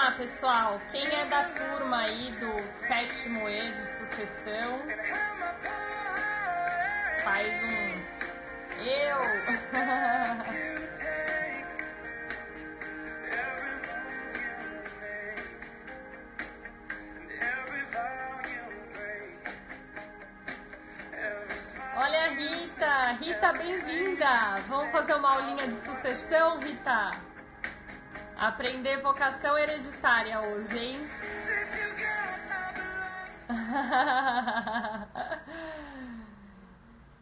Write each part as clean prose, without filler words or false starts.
lá, pessoal. Quem é da turma aí do 7º E de sucessão, faz um eu. Olha a Rita. Rita, bem-vinda. Vamos fazer uma aulinha de sucessão, Rita? Aprender vocação hereditária hoje, hein?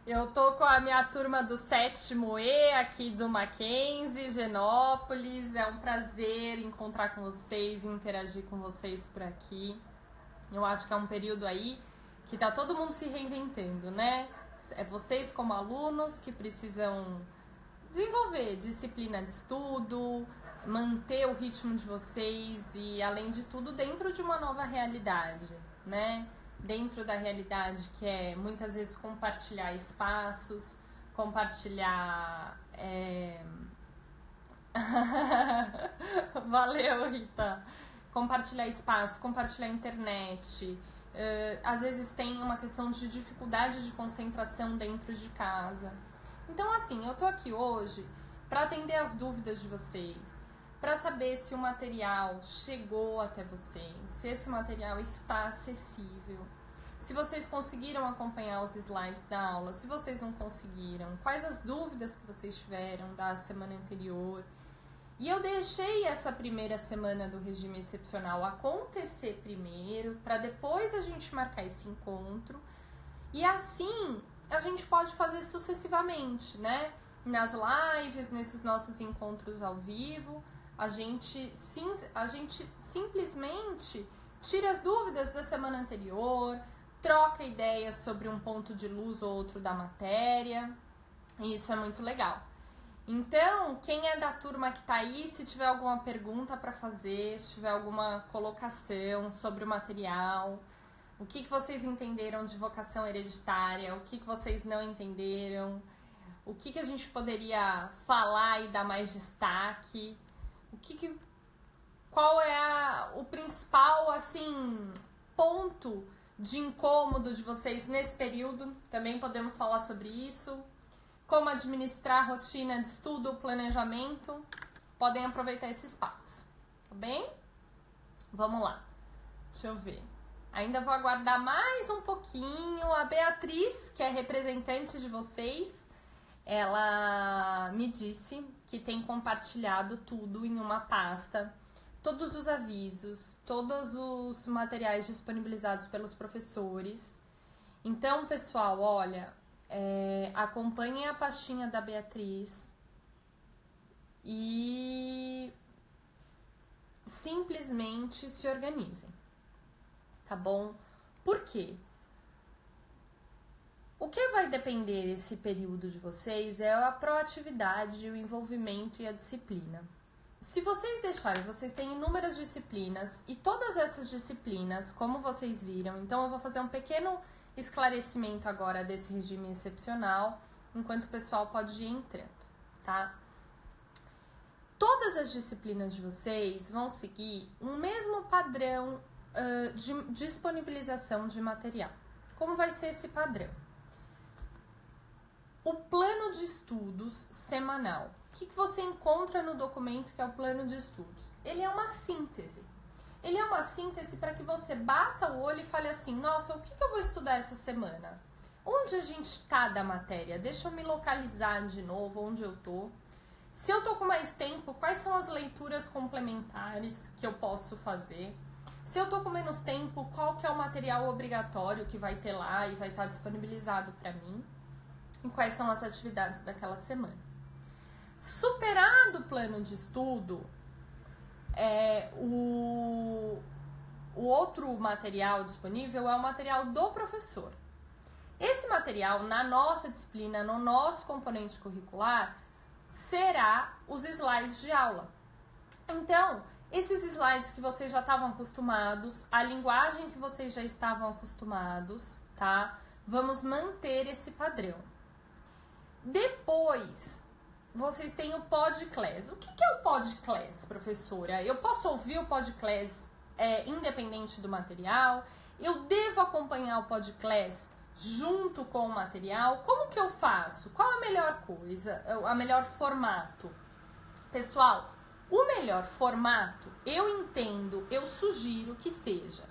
Eu tô com a minha turma do 7º E aqui do Mackenzie, Genópolis. É um prazer encontrar com vocês e interagir com vocês por aqui. Eu acho que é um período aí que tá todo mundo se reinventando, né? É vocês como alunos que precisam desenvolver disciplina de estudo, manter o ritmo de vocês e, além de tudo, dentro de uma nova realidade, né? Dentro da realidade que é, muitas vezes, compartilhar espaços, compartilhar... Valeu, Rita! Compartilhar espaços, compartilhar internet... às vezes tem uma questão de dificuldade de concentração dentro de casa. Então, assim, eu tô aqui hoje para atender as dúvidas de vocês, para saber se o material chegou até vocês, se esse material está acessível, se vocês conseguiram acompanhar os slides da aula, se vocês não conseguiram, quais as dúvidas que vocês tiveram da semana anterior. E eu deixei essa primeira semana do regime excepcional acontecer primeiro, para depois a gente marcar esse encontro. E assim a gente pode fazer sucessivamente, né? Nas lives, nesses nossos encontros ao vivo, a gente simplesmente tira as dúvidas da semana anterior, troca ideias sobre um ponto de luz ou outro da matéria. E isso é muito legal. Então, quem é da turma que tá aí, se tiver alguma pergunta para fazer, se tiver alguma colocação sobre o material, o que vocês entenderam de vocação hereditária, o que vocês não entenderam, o que a gente poderia falar e dar mais destaque, qual é o principal, assim, ponto de incômodo de vocês nesse período, também podemos falar sobre isso. Como administrar a rotina de estudo, planejamento, podem aproveitar esse espaço, tá bem? Vamos lá, deixa eu ver. Ainda vou aguardar mais um pouquinho. A Beatriz, que é representante de vocês, ela me disse que tem compartilhado tudo em uma pasta, todos os avisos, todos os materiais disponibilizados pelos professores. Então, pessoal, olha... acompanhem a pastinha da Beatriz e simplesmente se organizem, tá bom? Por quê? O que vai depender desse período de vocês é a proatividade, o envolvimento e a disciplina. Se vocês deixarem, vocês têm inúmeras disciplinas e todas essas disciplinas, como vocês viram, então eu vou fazer um pequeno esclarecimento agora desse regime excepcional, enquanto o pessoal pode ir entrando, tá? Todas as disciplinas de vocês vão seguir um mesmo padrão de disponibilização de material. Como vai ser esse padrão? O plano de estudos semanal. O que você encontra no documento que é o plano de estudos? Ele é uma síntese. Ele é uma síntese para que você bata o olho e fale assim, nossa, o que eu vou estudar essa semana? Onde a gente está da matéria? Deixa eu me localizar de novo, onde eu tô. Se eu tô com mais tempo, quais são as leituras complementares que eu posso fazer? Se eu tô com menos tempo, qual que é o material obrigatório que vai ter lá e vai estar disponibilizado para mim? E quais são as atividades daquela semana? Superado o plano de estudo, o outro material disponível é o material do professor. Esse material, na nossa disciplina, no nosso componente curricular, será os slides de aula. Então, esses slides que vocês já estavam acostumados, a linguagem que vocês já estavam acostumados, tá? Vamos manter esse padrão. Depois vocês têm o podcast. O que é o podcast, professora? Eu posso ouvir o podcast independente do material? Eu devo acompanhar o podcast junto com o material? Como que eu faço? Qual a melhor coisa? A melhor formato? Pessoal, o melhor formato, eu entendo, eu sugiro que seja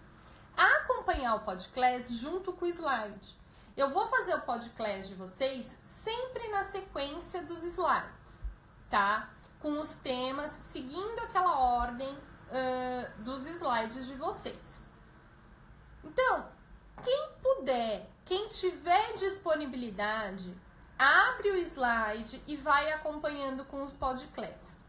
acompanhar o podcast junto com o slide. Eu vou fazer o podcast de vocês sempre na sequência dos slides, tá? Com os temas, seguindo aquela ordem dos slides de vocês. Então, quem puder, quem tiver disponibilidade, abre o slide e vai acompanhando com os podcasts.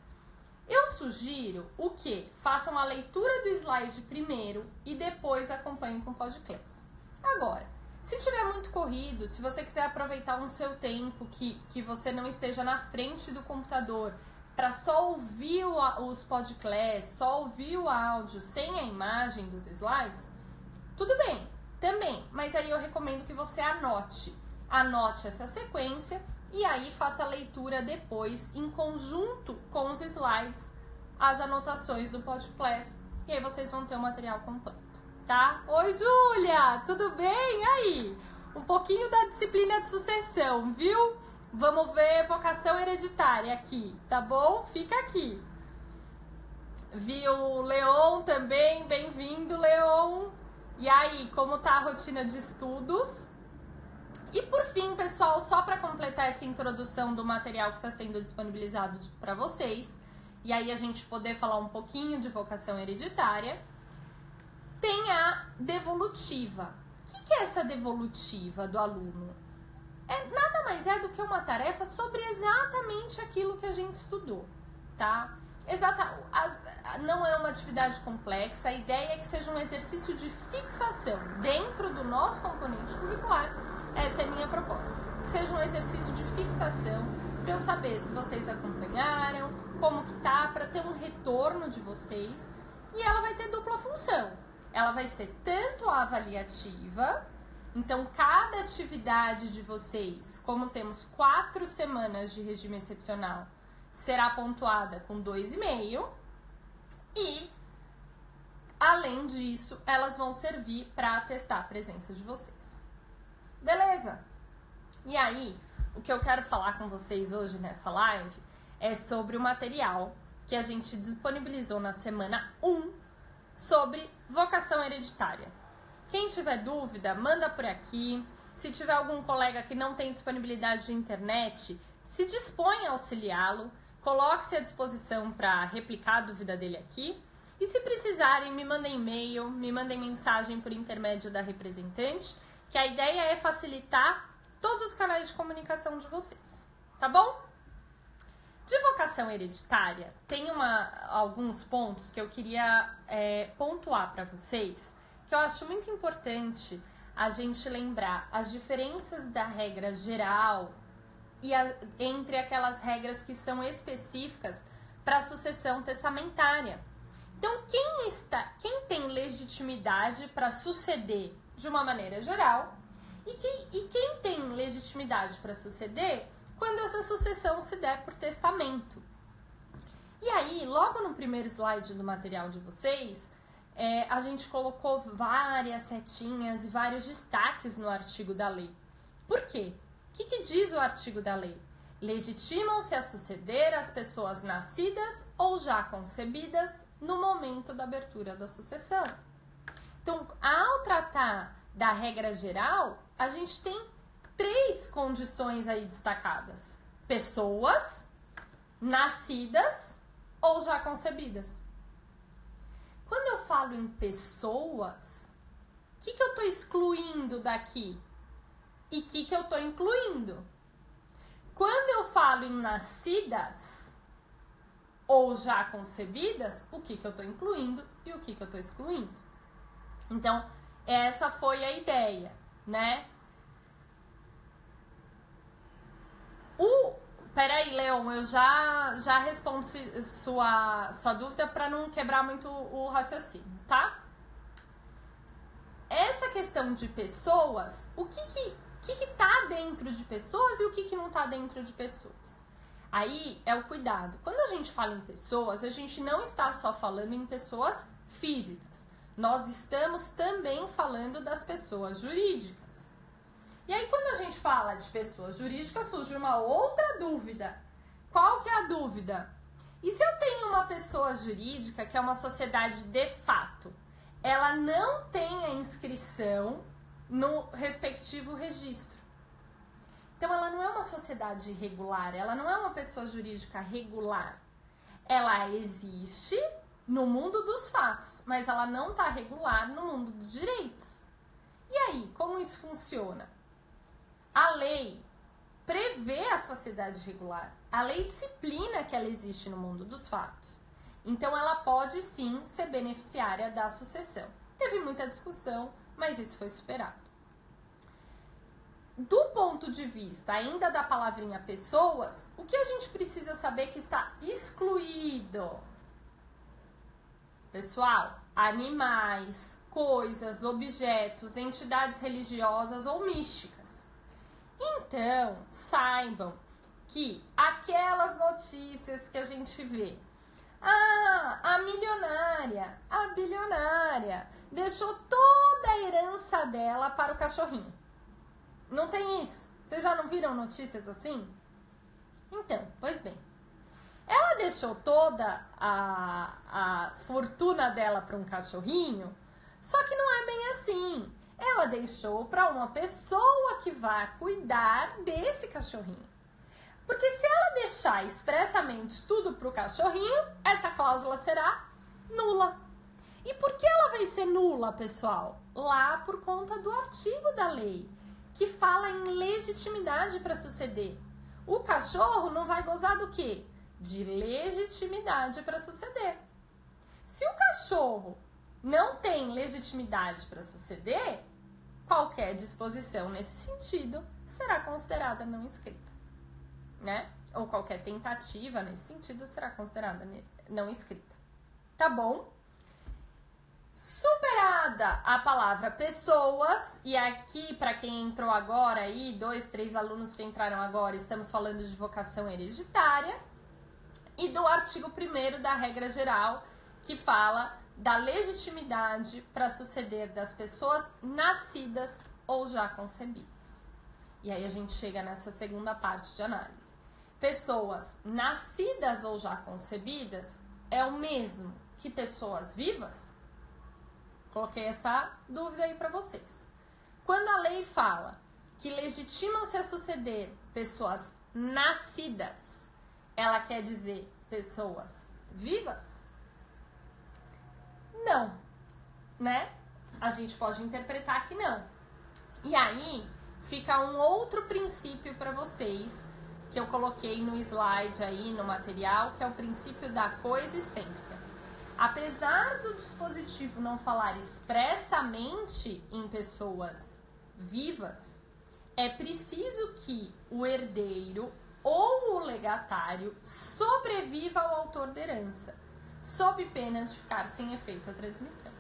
Eu sugiro o quê? Façam a leitura do slide primeiro e depois acompanhem com o podcast. Agora, se tiver muito corrido, se você quiser aproveitar um seu tempo que você não esteja na frente do computador para só ouvir os podcasts, só ouvir o áudio sem a imagem dos slides, tudo bem, também. Mas aí eu recomendo que você anote essa sequência e aí faça a leitura depois em conjunto com os slides, as anotações do podcast, e aí vocês vão ter o material completo, tá? Oi, Júlia, tudo bem? E aí? Um pouquinho da disciplina de sucessão, viu? Vamos ver vocação hereditária aqui, tá bom? Fica aqui. Viu, Leon também, bem-vindo, Leon. E aí, como tá a rotina de estudos? E por fim, pessoal, só para completar essa introdução do material que está sendo disponibilizado para vocês, e aí a gente poder falar um pouquinho de vocação hereditária, tem a devolutiva. O que é essa devolutiva do aluno? Nada mais é do que uma tarefa sobre exatamente aquilo que a gente estudou, tá? Não é uma atividade complexa, a ideia é que seja um exercício de fixação dentro do nosso componente curricular. Essa é a minha proposta. Que seja um exercício de fixação para eu saber se vocês acompanharam, como que tá, para ter um retorno de vocês. E ela vai ter dupla função. Ela vai ser tanto avaliativa, então cada atividade de vocês, como temos 4 semanas de regime excepcional, será pontuada com 2,5 e, além disso, elas vão servir para atestar a presença de vocês. Beleza? E aí, o que eu quero falar com vocês hoje nessa live é sobre o material que a gente disponibilizou na semana 1 sobre vocação hereditária. Quem tiver dúvida, manda por aqui. Se tiver algum colega que não tem disponibilidade de internet, se dispõe a auxiliá-lo. Coloque-se à disposição para replicar a dúvida dele aqui. E se precisarem, me mandem e-mail, me mandem mensagem por intermédio da representante, que a ideia é facilitar todos os canais de comunicação de vocês, tá bom? De vocação hereditária, tem alguns pontos que eu queria pontuar para vocês, que eu acho muito importante a gente lembrar as diferenças da regra geral e entre aquelas regras que são específicas para a sucessão testamentária. Então, quem tem legitimidade para suceder de uma maneira geral e quem tem legitimidade para suceder quando essa sucessão se der por testamento. E aí, logo no primeiro slide do material de vocês, a gente colocou várias setinhas e vários destaques no artigo da lei. Por quê? O que diz o artigo da lei? Legitimam-se a suceder as pessoas nascidas ou já concebidas no momento da abertura da sucessão. Então, ao tratar da regra geral, a gente tem 3 condições aí destacadas. Pessoas nascidas ou já concebidas. Quando eu falo em pessoas, o que eu estou excluindo daqui? E o que eu estou incluindo? Quando eu falo em nascidas ou já concebidas, o que eu estou incluindo e o que eu estou excluindo? Então, essa foi a ideia, né? Peraí, Leon, eu já respondo sua dúvida para não quebrar muito o raciocínio, tá? Essa questão de pessoas, o que tá dentro de pessoas e o que não tá dentro de pessoas? Aí é o cuidado. Quando a gente fala em pessoas, a gente não está só falando em pessoas físicas. Nós estamos também falando das pessoas jurídicas. E aí, quando a gente fala de pessoas jurídicas, surge uma outra dúvida. Qual que é a dúvida? E se eu tenho uma pessoa jurídica, que é uma sociedade de fato, ela não tem a inscrição no respectivo registro? Então, ela não é uma sociedade regular, ela não é uma pessoa jurídica regular. Ela existe no mundo dos fatos, mas ela não está regular no mundo dos direitos. E aí, como isso funciona? A lei prevê a sociedade regular. A lei disciplina que ela existe no mundo dos fatos. Então, ela pode sim ser beneficiária da sucessão. Teve muita discussão, mas isso foi superado. Do ponto de vista ainda da palavrinha pessoas, o que a gente precisa saber que está excluído? Pessoal, animais, coisas, objetos, entidades religiosas ou místicas. Então, saibam que aquelas notícias que a gente vê, a milionária, a bilionária, deixou toda a herança dela para o cachorrinho. Não tem isso? Vocês já não viram notícias assim? Então, pois bem. Ela deixou toda a fortuna dela para um cachorrinho, só que não é bem assim. Ela deixou para uma pessoa que vai cuidar desse cachorrinho. Porque se ela deixar expressamente tudo para o cachorrinho, essa cláusula será nula. E por que ela vai ser nula, pessoal? Lá por conta do artigo da lei, que fala em legitimidade para suceder. O cachorro não vai gozar do quê? De legitimidade para suceder. Se o cachorro não tem legitimidade para suceder, qualquer disposição nesse sentido será considerada não escrita, né? Ou qualquer tentativa nesse sentido será considerada não escrita. Tá bom? Superada a palavra pessoas, e aqui para quem entrou agora aí, 2, 3 alunos que entraram agora, estamos falando de vocação hereditária, e do artigo 1º da regra geral, que fala da legitimidade para suceder das pessoas nascidas ou já concebidas. E aí a gente chega nessa segunda parte de análise. Pessoas nascidas ou já concebidas é o mesmo que pessoas vivas? Coloquei essa dúvida aí para vocês. Quando a lei fala que legitimam-se a suceder pessoas nascidas, ela quer dizer pessoas vivas? Não, né? A gente pode interpretar que não. E aí fica um outro princípio para vocês, que eu coloquei no slide aí, no material, que é o princípio da coexistência. Apesar do dispositivo não falar expressamente em pessoas vivas, é preciso que o herdeiro ou o legatário sobreviva ao autor da herança, sob pena de ficar sem efeito a transmissão.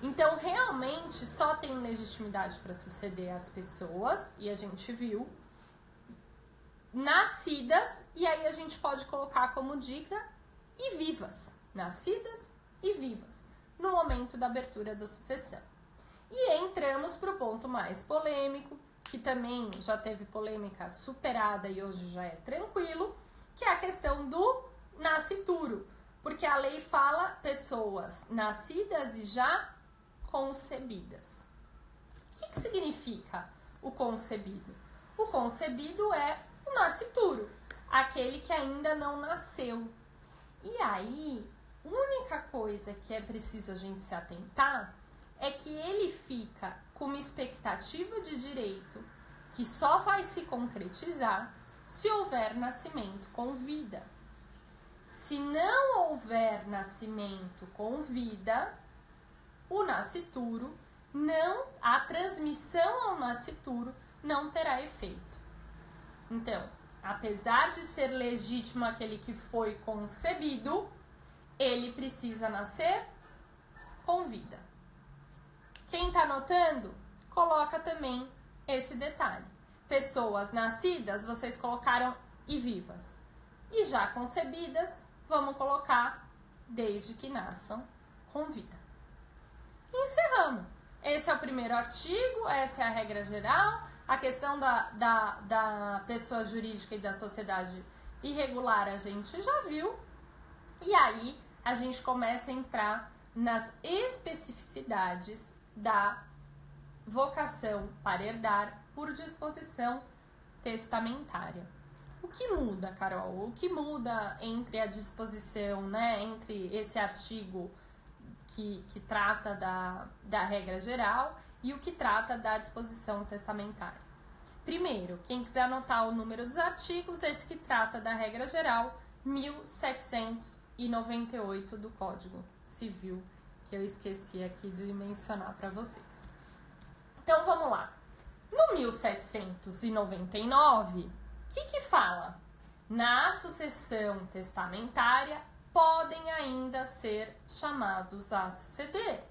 Então, realmente, só tem legitimidade para suceder as pessoas, e a gente viu, nascidas, e aí a gente pode colocar como dica, e vivas. Nascidas e vivas, no momento da abertura da sucessão. E entramos para o ponto mais polêmico, que também já teve polêmica superada e hoje já é tranquilo, que é a questão do nascituro, porque a lei fala pessoas nascidas e já concebidas. O que significa o concebido? O concebido é o nascituro, aquele que ainda não nasceu. E aí, a única coisa que é preciso a gente se atentar é que ele fica com uma expectativa de direito que só vai se concretizar se houver nascimento com vida. Se não houver nascimento com vida, o nascituro não, a transmissão ao nascituro não terá efeito. Então, apesar de ser legítimo aquele que foi concebido, ele precisa nascer com vida. Quem está anotando, coloca também esse detalhe. Pessoas nascidas, vocês colocaram e vivas. E já concebidas, vamos colocar desde que nasçam com vida. E encerramos. Esse é o primeiro artigo, essa é a regra geral. A questão da pessoa jurídica e da sociedade irregular a gente já viu. E aí a gente começa a entrar nas especificidades da vocação para herdar por disposição testamentária. O que muda, Carol? O que muda entre a disposição, né, entre esse artigo que trata da regra geral e o que trata da disposição testamentária? Primeiro, quem quiser anotar o número dos artigos, esse que trata da regra geral, 1798 do Código Civil, que eu esqueci aqui de mencionar para vocês. Então, vamos lá. No 1799, o que fala? Na sucessão testamentária, podem ainda ser chamados a suceder.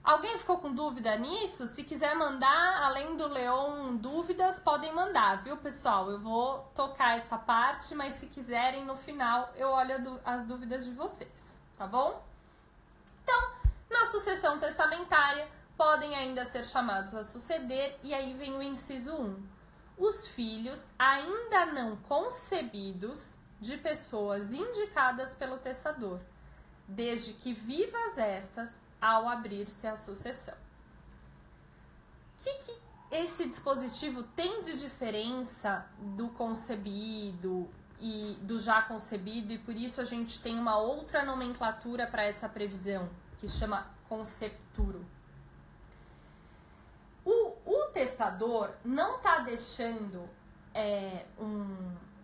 Alguém ficou com dúvida nisso? Se quiser mandar, além do Leon, dúvidas, podem mandar, viu, pessoal? Eu vou tocar essa parte, mas se quiserem, no final, eu olho as dúvidas de vocês, tá bom? Então, na sucessão testamentária, podem ainda ser chamados a suceder, e aí vem o inciso 1. Os filhos ainda não concebidos de pessoas indicadas pelo testador, desde que vivas estas ao abrir-se a sucessão. O que esse dispositivo tem de diferença do concebido e do já concebido, e por isso a gente tem uma outra nomenclatura para essa previsão, que chama concepturo? O testador não está deixando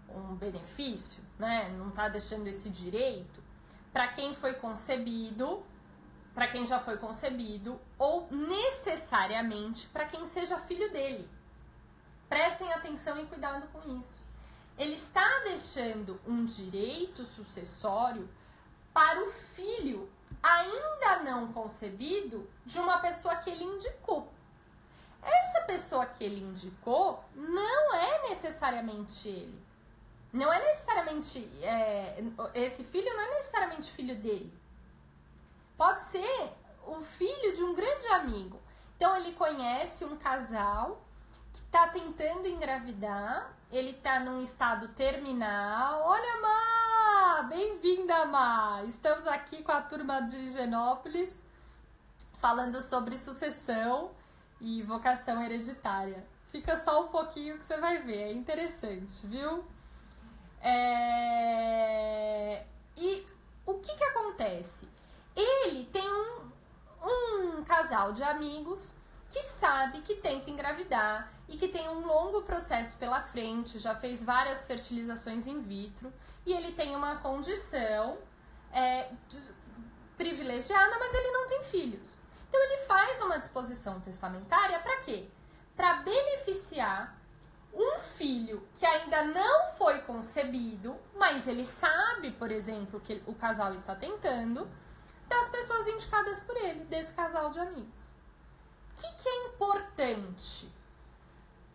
um benefício, né? Não está deixando esse direito para quem foi concebido, para quem já foi concebido, ou necessariamente para quem seja filho dele. Prestem atenção e cuidado com isso. Ele está deixando um direito sucessório para o filho ainda não concebido de uma pessoa que ele indicou. Essa pessoa que ele indicou não é necessariamente ele. Não é necessariamente... esse filho não é necessariamente filho dele. Pode ser o filho de um grande amigo. Então, ele conhece um casal que está tentando engravidar. Ele está num estado terminal. Olha, Má! Bem-vinda, Má! Estamos aqui com a turma de Higienópolis, falando sobre sucessão e vocação hereditária. Fica só um pouquinho que você vai ver. É interessante, viu? E o que acontece? Ele tem um casal de amigos que sabe que tenta engravidar e que tem um longo processo pela frente, já fez várias fertilizações in vitro, e ele tem uma condição privilegiada, mas ele não tem filhos. Então ele faz uma disposição testamentária para quê? Para beneficiar um filho que ainda não foi concebido, mas ele sabe, por exemplo, que o casal está tentando, das pessoas indicadas por ele, desse casal de amigos. O que é importante?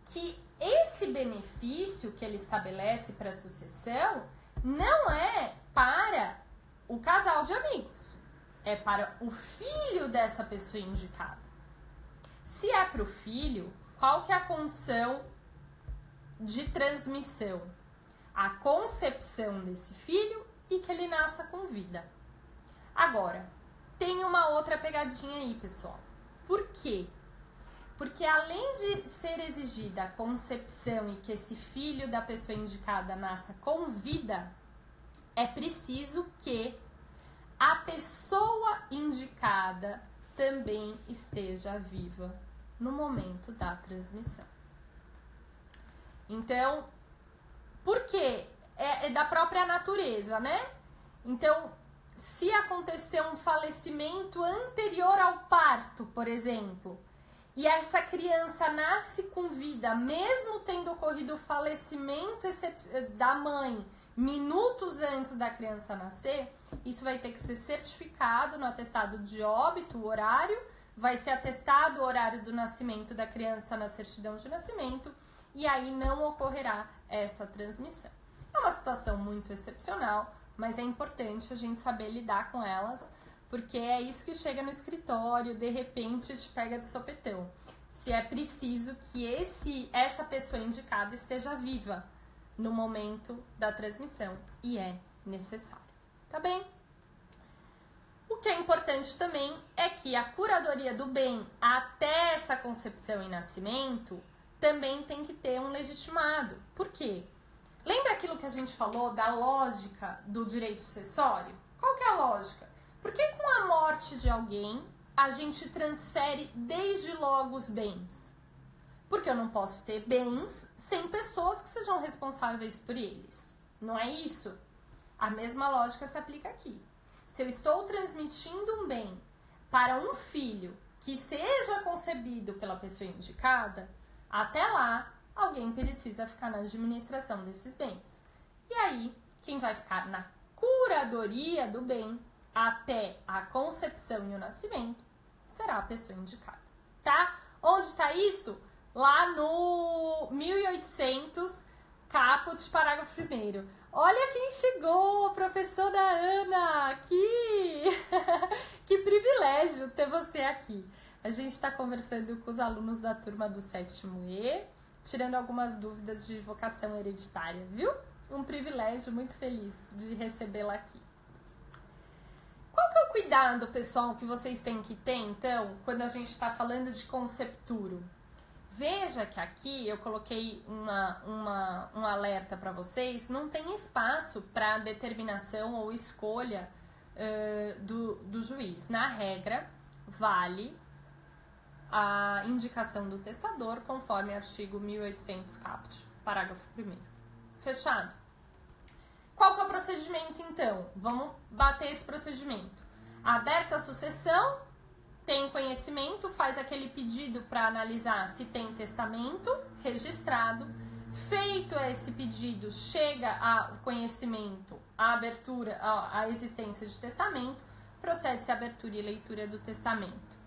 Que esse benefício que ele estabelece para a sucessão não é para o casal de amigos, é para o filho dessa pessoa indicada. Se é para o filho, qual que é a condição de transmissão? A concepção desse filho e que ele nasça com vida. Agora, tem uma outra pegadinha aí, pessoal. Por quê? Porque além de ser exigida a concepção e que esse filho da pessoa indicada nasça com vida, é preciso que a pessoa indicada também esteja viva no momento da transmissão. Então, por quê? É da própria natureza, né? Então, se acontecer um falecimento anterior ao parto, por exemplo, e essa criança nasce com vida, mesmo tendo ocorrido o falecimento da mãe minutos antes da criança nascer, isso vai ter que ser certificado no atestado de óbito, o horário, vai ser atestado o horário do nascimento da criança na certidão de nascimento, e aí não ocorrerá essa transmissão. É uma situação muito excepcional, mas é importante a gente saber lidar com elas, porque é isso que chega no escritório, de repente te pega de sopetão. Se é preciso que essa pessoa indicada esteja viva no momento da transmissão, e é necessário, tá bem? O que é importante também é que a curadoria do bem até essa concepção e nascimento também tem que ter um legitimado. Por quê? Lembra aquilo que a gente falou da lógica do direito sucessório? Qual que é a lógica? Porque com a morte de alguém, a gente transfere desde logo os bens. Porque eu não posso ter bens sem pessoas que sejam responsáveis por eles. Não é isso? A mesma lógica se aplica aqui. Se eu estou transmitindo um bem para um filho que seja concebido pela pessoa indicada, até lá, alguém precisa ficar na administração desses bens. E aí, quem vai ficar na curadoria do bem até a concepção e o nascimento será a pessoa indicada, tá? Onde está isso? Lá no 1800, caput, parágrafo 1º. Olha quem chegou, professora Ana! Que privilégio ter você aqui. A gente está conversando com os alunos da turma do 7º E, tirando algumas dúvidas de vocação hereditária, viu? Um privilégio, muito feliz de recebê-la aqui. Qual que é o cuidado, pessoal, que vocês têm que ter, então, quando a gente está falando de concepturo? Veja que aqui eu coloquei um alerta para vocês, não tem espaço para determinação ou escolha do juiz. Na regra, vale a indicação do testador, conforme artigo 1800 caput, parágrafo 1º. Fechado? Qual que é o procedimento, então? Vamos bater esse procedimento. Aberta a sucessão, tem conhecimento, faz aquele pedido para analisar se tem testamento registrado. Feito esse pedido, chega ao conhecimento, a abertura, a existência de testamento, procede-se a abertura e leitura do testamento.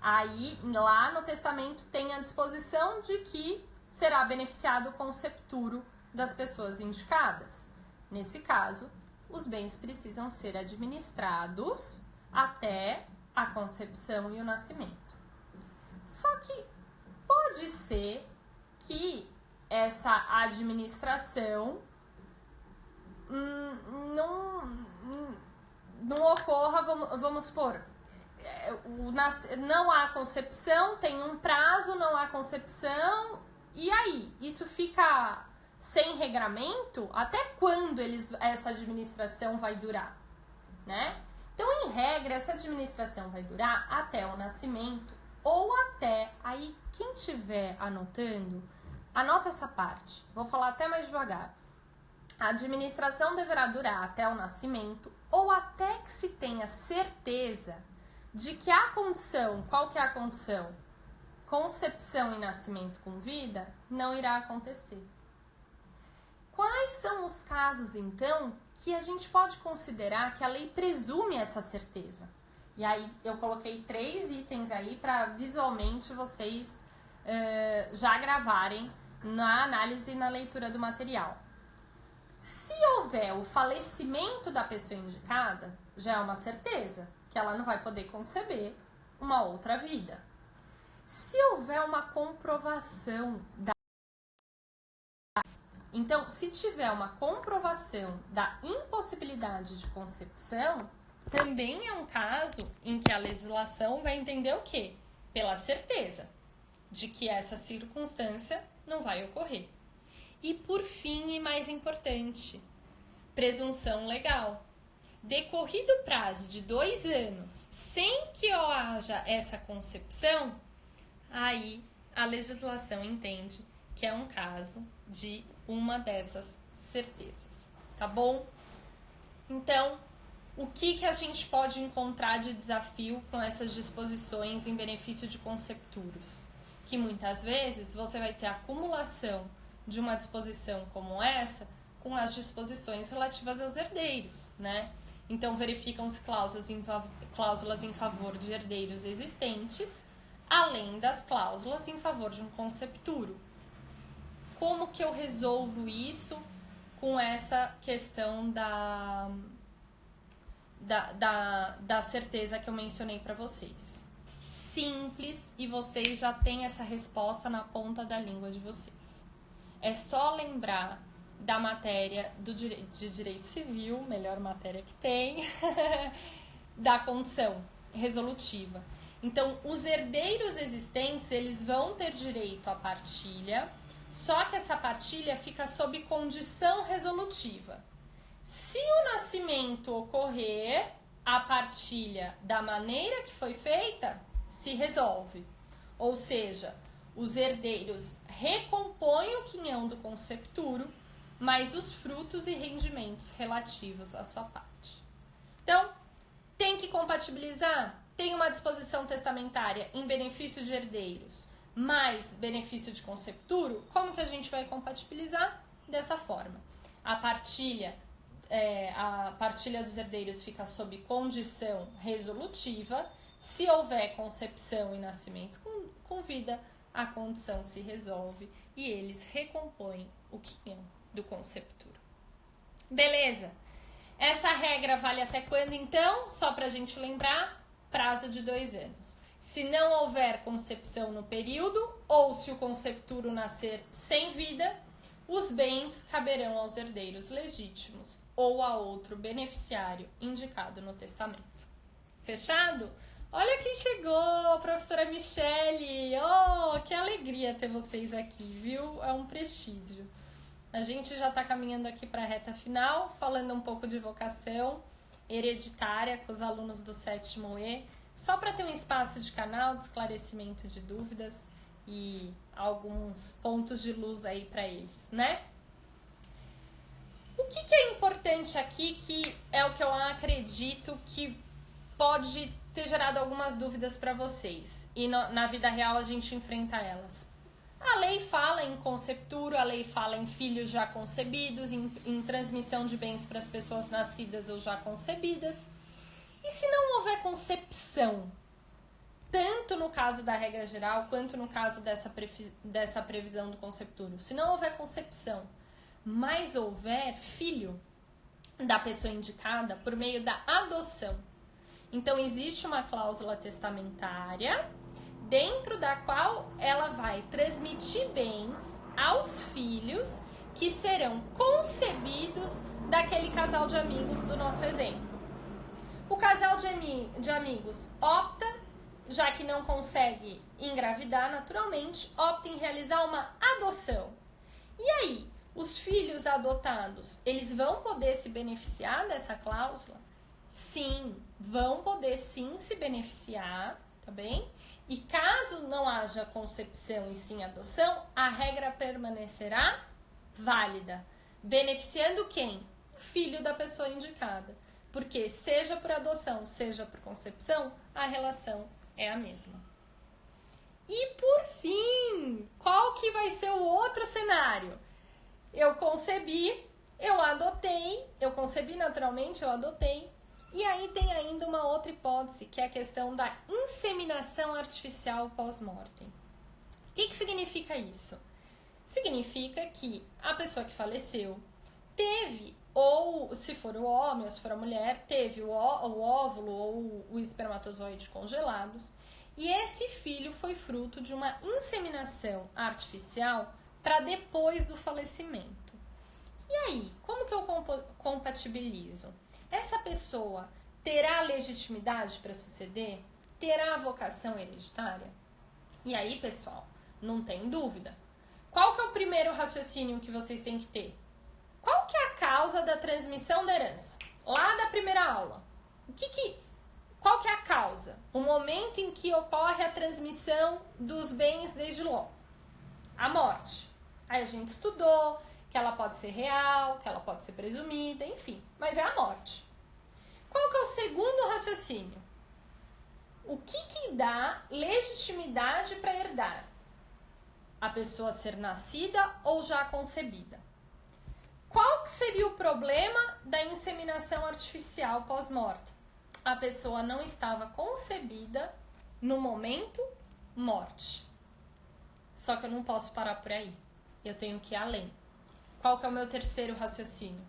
Aí, lá no testamento, tem a disposição de que será beneficiado o concepturo das pessoas indicadas. Nesse caso, os bens precisam ser administrados até a concepção e o nascimento. Só que pode ser que essa administração não ocorra, vamos supor, não há concepção, tem um prazo, não há concepção, e aí? Isso fica sem regramento? Até quando essa administração vai durar, né? Então, em regra, essa administração vai durar até o nascimento ou até... Aí, quem estiver anotando, anota essa parte. Vou falar até mais devagar. A administração deverá durar até o nascimento ou até que se tenha certeza de que a condição... Qual que é a condição? Concepção e nascimento com vida não irá acontecer. Quais são os casos, então, que a gente pode considerar que a lei presume essa certeza? E aí eu coloquei 3 itens aí para visualmente vocês já gravarem na análise e na leitura do material. Se houver o falecimento da pessoa indicada, já é uma certeza que ela não vai poder conceber uma outra vida. Se houver uma comprovação Então, se tiver uma comprovação da impossibilidade de concepção, também é um caso em que a legislação vai entender o quê? Pela certeza de que essa circunstância não vai ocorrer. E por fim, e mais importante, presunção legal. Decorrido o prazo de 2 anos, sem que haja essa concepção, aí a legislação entende que é um caso de uma dessas certezas, tá bom? Então, o que a gente pode encontrar de desafio com essas disposições em benefício de concepturos? Que muitas vezes você vai ter acumulação de uma disposição como essa com as disposições relativas aos herdeiros, né? Então, verificam-se cláusulas em favor de herdeiros existentes, além das cláusulas em favor de um concepturo. Como que eu resolvo isso com essa questão da certeza que eu mencionei para vocês. Simples, e vocês já têm essa resposta na ponta da língua de vocês. É só lembrar da matéria de direito civil, melhor matéria que tem, da condição resolutiva. Então, os herdeiros existentes, eles vão ter direito à partilha, só que essa partilha fica sob condição resolutiva. Se o nascimento ocorrer, a partilha da maneira que foi feita se resolve. Ou seja, os herdeiros recompõem o quinhão do concepturo, mais os frutos e rendimentos relativos à sua parte. Então, tem que compatibilizar? Tem uma disposição testamentária em benefício de herdeiros, mais benefício de concepturo? Como que a gente vai compatibilizar? Dessa forma. A partilha dos herdeiros fica sob condição resolutiva. Se houver concepção e nascimento com vida, a condição se resolve e eles recompõem o quinhão do concepturo. Beleza? Essa regra vale até quando, então? Só para a gente lembrar, prazo de 2 anos. Se não houver concepção no período, ou se o concepturo nascer sem vida, os bens caberão aos herdeiros legítimos ou a outro beneficiário indicado no testamento. Fechado? Olha quem chegou, professora Michele! Oh, que alegria ter vocês aqui, viu? É um prestígio. A gente já está caminhando aqui para a reta final, falando um pouco de vocação hereditária com os alunos do 7º E, só para ter um espaço de canal de esclarecimento de dúvidas e alguns pontos de luz aí para eles, né? O que é importante aqui, que é o que eu acredito que pode ter gerado algumas dúvidas para vocês e na vida real a gente enfrenta elas. A lei fala em concepturo, a lei fala em filhos já concebidos, em transmissão de bens para as pessoas nascidas ou já concebidas. E se não houver concepção, tanto no caso da regra geral quanto no caso dessa previsão do concepturo, se não houver concepção, mas houver filho da pessoa indicada por meio da adoção, então existe uma cláusula testamentária dentro da qual ela vai transmitir bens aos filhos que serão concebidos daquele casal de amigos do nosso exemplo. O casal de amigos opta, já que não consegue engravidar naturalmente, opta em realizar uma adoção. E aí, os filhos adotados, eles vão poder se beneficiar dessa cláusula? Sim, vão poder sim se beneficiar, tá bem? E caso não haja concepção e sim adoção, a regra permanecerá válida, beneficiando quem? O filho da pessoa indicada. Porque seja por adoção, seja por concepção, a relação é a mesma. E por fim, qual que vai ser o outro cenário? Eu concebi, eu adotei, eu concebi naturalmente, eu adotei. E aí tem ainda uma outra hipótese, que é a questão da inseminação artificial pós-mortem. O que significa isso? Significa que a pessoa que faleceu teve, ou se for o homem ou se for a mulher, teve o óvulo ou o espermatozoide congelados, e esse filho foi fruto de uma inseminação artificial para depois do falecimento. E aí, como que eu compatibilizo? Essa pessoa terá legitimidade para suceder? Terá vocação hereditária? E aí, pessoal, não tem dúvida. Qual que é o primeiro raciocínio que vocês têm que ter? Qual que é a causa da transmissão da herança? Lá da primeira aula. Qual que é a causa? O momento em que ocorre a transmissão dos bens desde logo. A morte. Aí a gente estudou que ela pode ser real, que ela pode ser presumida, enfim. Mas é a morte. Qual que é o segundo raciocínio? O que dá legitimidade para herdar? A pessoa ser nascida ou já concebida? Qual que seria o problema da inseminação artificial pós-morte? A pessoa não estava concebida no momento morte. Só que eu não posso parar por aí. Eu tenho que ir além. qual que é o meu terceiro raciocínio?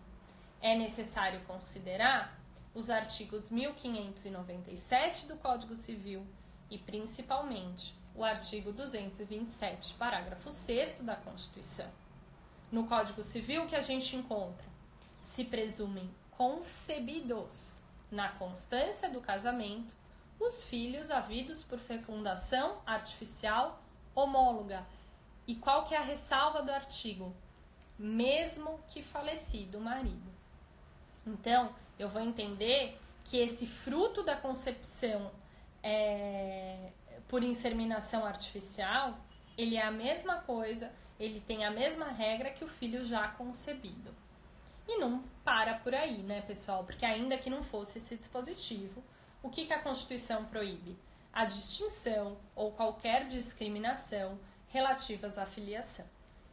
É necessário considerar os artigos 1597 do Código Civil e, principalmente, o artigo 227, parágrafo 6º da Constituição. No Código Civil, que a gente encontra, se presumem concebidos na constância do casamento os filhos havidos por fecundação artificial homóloga. E qual que é a ressalva do artigo? Mesmo que falecido o marido. Então, eu vou entender que esse fruto da concepção por inseminação artificial, ele é a mesma coisa, ele tem a mesma regra que o filho já concebido. E não para por aí, né, pessoal? Porque ainda que não fosse esse dispositivo, o que a Constituição proíbe? A distinção ou qualquer discriminação relativas à filiação.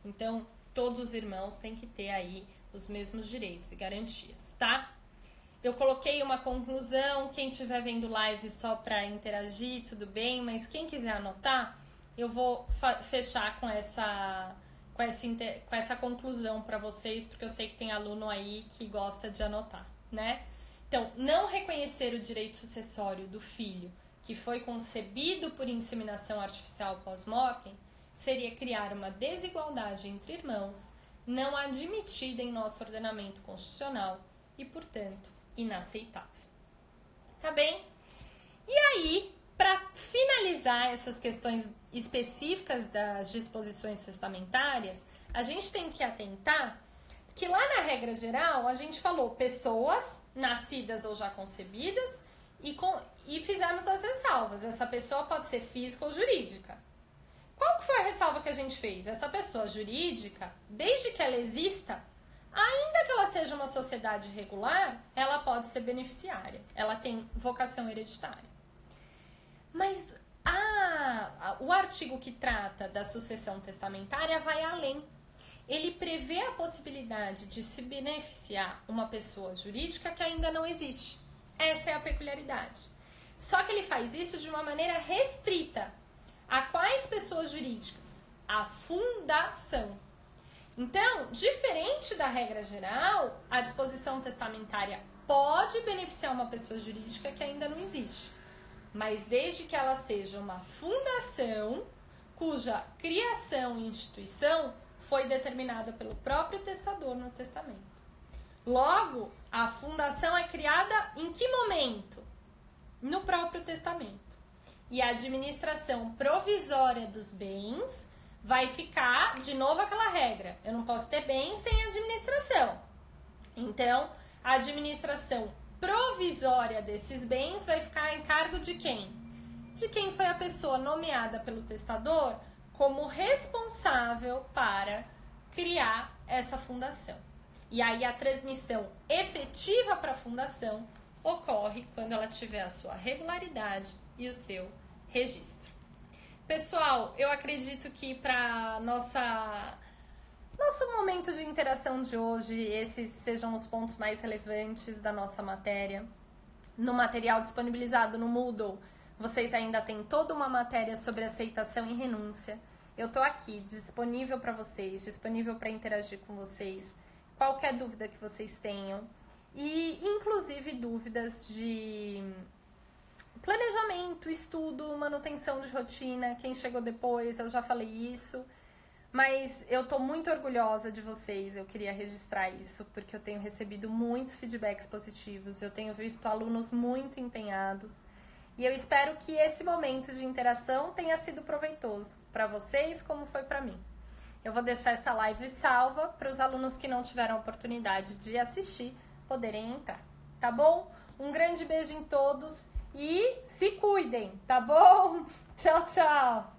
Então, todos os irmãos têm que ter aí os mesmos direitos e garantias, tá? Eu coloquei uma conclusão, quem estiver vendo live só para interagir, tudo bem, mas quem quiser anotar, eu vou fechar com essa conclusão para vocês, porque eu sei que tem aluno aí que gosta de anotar, né? Então, não reconhecer o direito sucessório do filho que foi concebido por inseminação artificial pós-mortem seria criar uma desigualdade entre irmãos não admitida em nosso ordenamento constitucional e, portanto, inaceitável. Tá bem? E aí, para finalizar essas questões específicas das disposições testamentárias, a gente tem que atentar que lá na regra geral a gente falou pessoas nascidas ou já concebidas e fizemos as ressalvas. Essa pessoa pode ser física ou jurídica. Qual que foi a ressalva que a gente fez? Essa pessoa jurídica, desde que ela exista, ainda que ela seja uma sociedade regular, ela pode ser beneficiária. Ela tem vocação hereditária. Mas o artigo que trata da sucessão testamentária vai além. Ele prevê a possibilidade de se beneficiar uma pessoa jurídica que ainda não existe. Essa é a peculiaridade. Só que ele faz isso de uma maneira restrita. A quais pessoas jurídicas? A fundação. Então, diferente da regra geral, a disposição testamentária pode beneficiar uma pessoa jurídica que ainda não existe, mas desde que ela seja uma fundação cuja criação e instituição foi determinada pelo próprio testador no testamento. Logo, a fundação é criada em que momento? No próprio testamento. E a administração provisória dos bens vai ficar, de novo, aquela regra. Eu não posso ter bens sem administração. Então, a administração provisória desses bens vai ficar em cargo de quem? De quem foi a pessoa nomeada pelo testador como responsável para criar essa fundação. E aí a transmissão efetiva para a fundação ocorre quando ela tiver a sua regularidade e o seu registro. Pessoal, eu acredito que para nosso momento de interação de hoje, esses sejam os pontos mais relevantes da nossa matéria. No material disponibilizado no Moodle, vocês ainda têm toda uma matéria sobre aceitação e renúncia. Eu tô aqui disponível para vocês, disponível para interagir com vocês, qualquer dúvida que vocês tenham. E inclusive dúvidas de planejamento, estudo, manutenção de rotina. Quem chegou depois, eu já falei isso. Mas eu tô muito orgulhosa de vocês, eu queria registrar isso, porque eu tenho recebido muitos feedbacks positivos, eu tenho visto alunos muito empenhados. E eu espero que esse momento de interação tenha sido proveitoso para vocês, como foi para mim. Eu vou deixar essa live salva para os alunos que não tiveram a oportunidade de assistir poderem entrar, tá bom? Um grande beijo em todos e se cuidem, tá bom? Tchau, tchau!